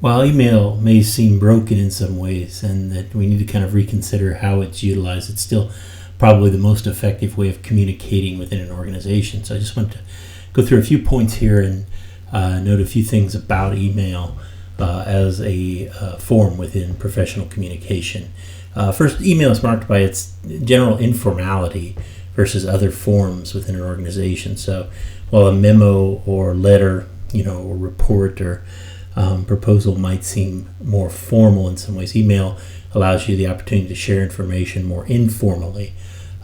While email may seem broken in some ways and that we need to kind of reconsider how it's utilized, it's still probably the most effective way of communicating within an organization. So I just want to go through a few points here and note a few things about email as a form within professional communication. First, email is marked by its general informality versus other forms within an organization. So while a memo or letter, or report or proposal might seem more formal in some ways, email allows you the opportunity to share information more informally.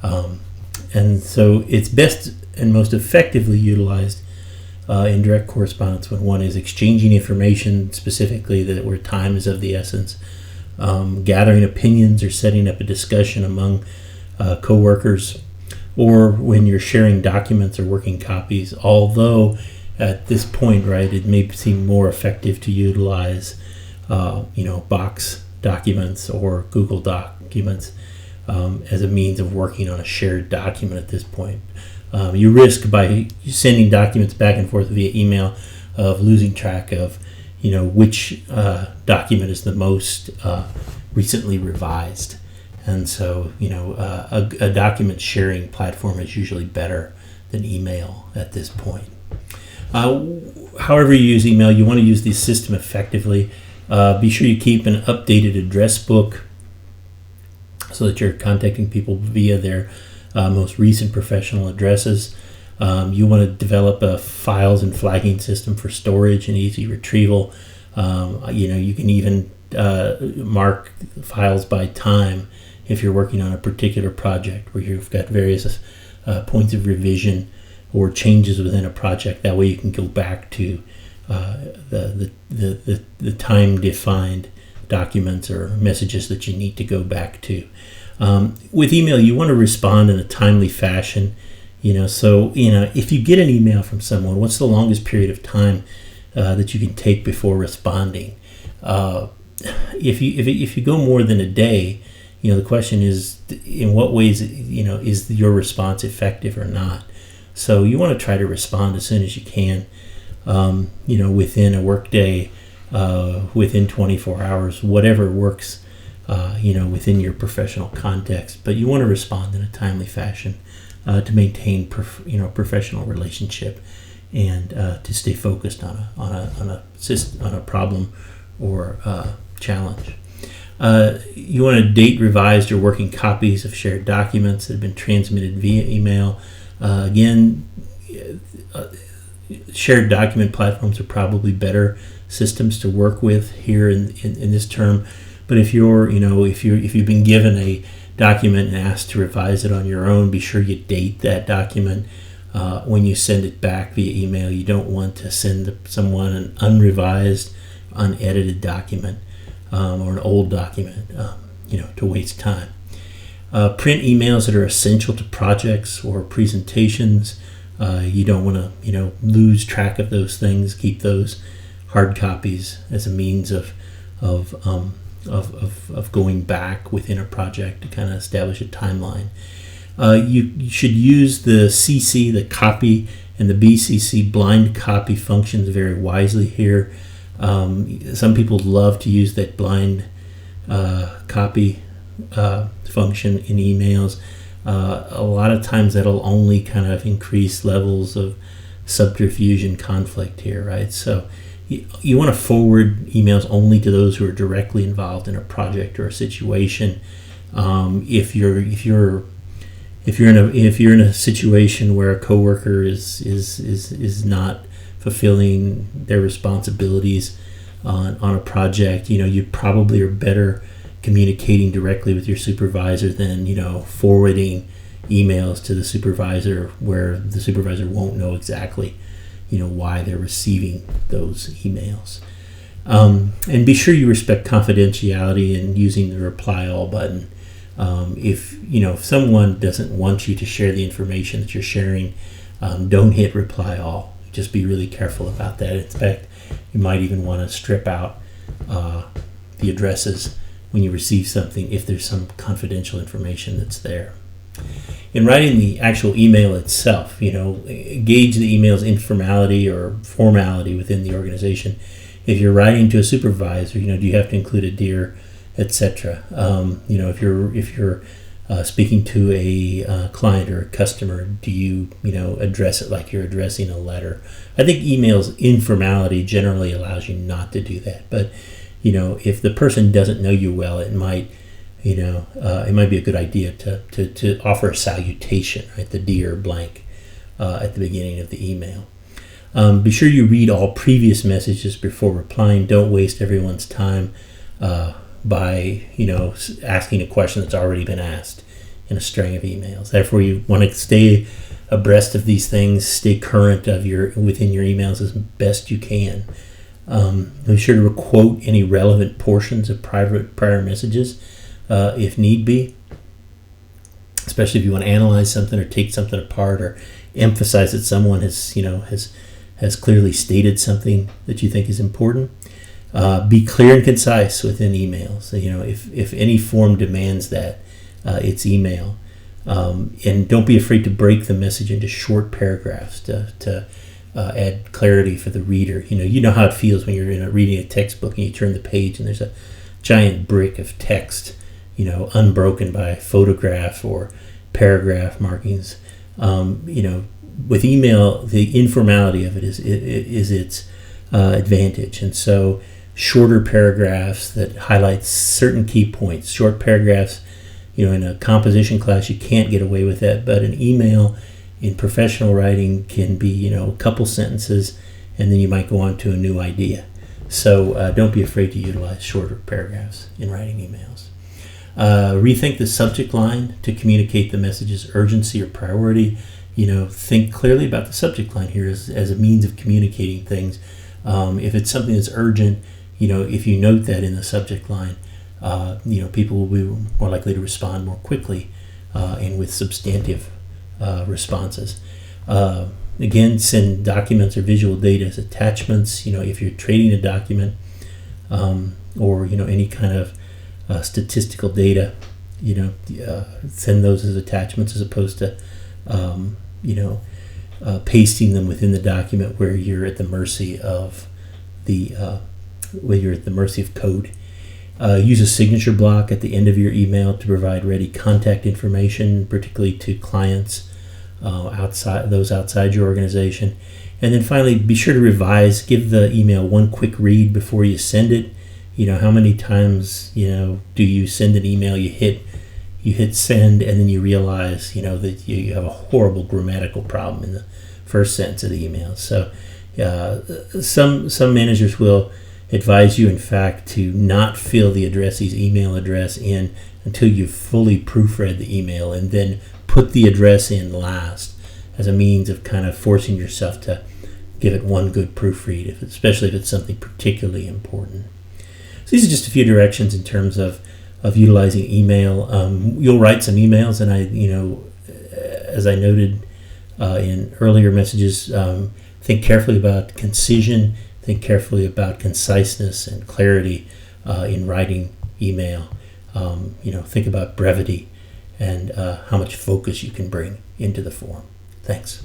And so it's best and most effectively utilized in direct correspondence when one is exchanging information, specifically where time is of the essence, gathering opinions or setting up a discussion among coworkers, or when you're sharing documents or working copies, although at this point, right, it may seem more effective to utilize, Box documents or Google documents as a means of working on a shared document at this point. You risk by sending documents back and forth via email of losing track of, which document is the most recently revised. And so, a document sharing platform is usually better than email at this point. However you use email, you want to use the system effectively. Be sure you keep an updated address book so that you're contacting people via their most recent professional addresses. You want to develop a files and flagging system for storage and easy retrieval. You can even mark files by time if you're working on a particular project where you've got various points of revision or changes within a project. That way you can go back to the time-defined documents or messages that you need to go back to. With email, you want to respond in a timely fashion. If you get an email from someone, what's the longest period of time that you can take before responding? If you go more than a day, the question is, in what ways, is your response effective or not? So you want to try to respond as soon as you can, within a workday, within 24 hours, whatever works, within your professional context. But you want to respond in a timely fashion to maintain, professional relationship and to stay focused on a problem or challenge. You want to date revised or working copies of shared documents that have been transmitted via email. Shared document platforms are probably better systems to work with here in this term. But if you've been given a document and asked to revise it on your own, be sure you date that document when you send it back via email. You don't want to send someone an unrevised, unedited document or an old document, to waste time. Print emails that are essential to projects or presentations. You don't want to, lose track of those things. Keep those hard copies as a means of going back within a project to kind of establish a timeline. You should use the CC, the copy, and the BCC blind copy functions very wisely here. Some people love to use that blind copy function in emails. A lot of times that'll only kind of increase levels of subterfuge and conflict here, right? So you want to forward emails only to those who are directly involved in a project or a situation. If you're in a situation where a coworker is not fulfilling their responsibilities on a project, you probably are better communicating directly with your supervisor than forwarding emails to the supervisor where the supervisor won't know exactly why they're receiving those emails. And be sure you respect confidentiality and using the reply all button. If someone doesn't want you to share the information that you're sharing, don't hit reply all. Just be really careful about that. In fact, you might even want to strip out the addresses when you receive something if there's some confidential information that's there. In writing the actual email itself, gauge the email's informality or formality within the organization. if you're writing to a supervisor, do you have to include a dear, etc. If you're speaking to a client or a customer, do you address it like you're addressing a letter? I think email's informality generally allows you not to do that. But if the person doesn't know you well, it might be a good idea to offer a salutation, right? The dear blank at the beginning of the email. Be sure you read all previous messages before replying. Don't waste everyone's time by asking a question that's already been asked in a string of emails. Therefore, you want to stay abreast of these things, stay current within your emails as best you can. Be sure to quote any relevant portions of prior messages if need be, especially if you want to analyze something or take something apart or emphasize that someone has clearly stated something that you think is important. Be clear and concise within emails. If any form demands that, it's email. And don't be afraid to break the message into short paragraphs to add clarity for the reader. You know how it feels when you're reading a textbook and you turn the page and there's a giant brick of text, unbroken by photograph or paragraph markings. With email, the informality of it is its advantage. And so shorter paragraphs that highlight certain key points, short paragraphs, in a composition class, you can't get away with that, but an email in professional writing can be, a couple sentences, and then you might go on to a new idea. So don't be afraid to utilize shorter paragraphs in writing emails. Rethink the subject line to communicate the message's urgency or priority. Think clearly about the subject line here as a means of communicating things. If it's something that's urgent, if you note that in the subject line, people will be more likely to respond more quickly and with substantive responses. Again, send documents or visual data as attachments. If you're trading a document or any kind of statistical data, send those as attachments as opposed to pasting them within the document where you're at the mercy of code. Use a signature block at the end of your email to provide ready contact information, particularly to clients outside your organization. And then finally, be sure to revise. Give the email one quick read before you send it. How many times do you send an email? You hit send, and then you realize that you have a horrible grammatical problem in the first sentence of the email. So some managers will advise you, in fact, to not fill the addressee's email address in until you've fully proofread the email, and then put the address in last as a means of kind of forcing yourself to give it one good proofread, especially if it's something particularly important. So these are just a few directions in terms of utilizing email. You'll write some emails, and as I noted in earlier messages, think carefully about concision. Think carefully about conciseness and clarity in writing email. Think about brevity and how much focus you can bring into the form. Thanks.